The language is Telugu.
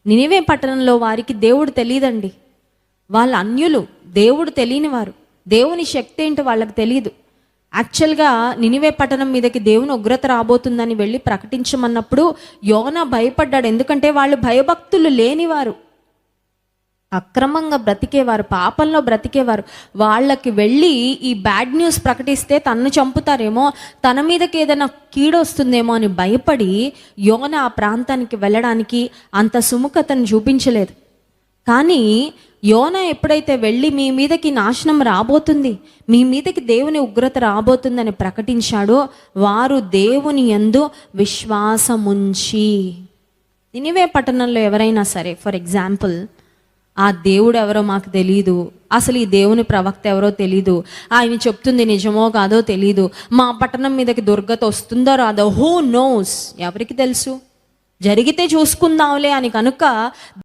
నినివే పట్టణంలో వారికి దేవుడు తెలియదండి. వాళ్ళ అన్యులు, దేవుడు తెలియని వారు, దేవుని శక్తి ఏంటో వాళ్ళకి తెలియదు. యాక్చువల్గా నినివే పట్టణం మీదకి దేవుని ఉగ్రత రాబోతుందని వెళ్ళి ప్రకటించమన్నప్పుడు యోనా భయపడ్డాడు. ఎందుకంటే వాళ్ళు భయభక్తులు లేనివారు, అక్రమంగా బ్రతికేవారు, పాపంలో బ్రతికేవారు. వాళ్ళకి వెళ్ళి ఈ బ్యాడ్ న్యూస్ ప్రకటిస్తే తన్ను చంపుతారేమో, తన మీదకి ఏదైనా కీడొస్తుందేమో అని భయపడి యోనా ఆ ప్రాంతానికి వెళ్ళడానికి అంత సుముఖతను చూపించలేదు. కానీ యోనా ఎప్పుడైతే వెళ్ళి మీ మీదకి నాశనం రాబోతుంది, మీ మీదకి దేవుని ఉగ్రత రాబోతుందని ప్రకటించాడో, వారు దేవుని యందు విశ్వాసముంచి, నినివే పట్టణంలో ఎవరైనా సరే, ఫర్ ఎగ్జాంపుల్, ఆ దేవుడు ఎవరో మాకు తెలీదు, అసలు ఈ దేవుని ప్రవక్త ఎవరో తెలీదు, ఆయన చెప్తుంది నిజమో కాదో తెలీదు, మా పట్టణం మీదకి దుర్గత వస్తుందో రాదో, హూ నోస్, ఎవరికి తెలుసు, జరిగితే చూసుకుందాంలే అని కనుక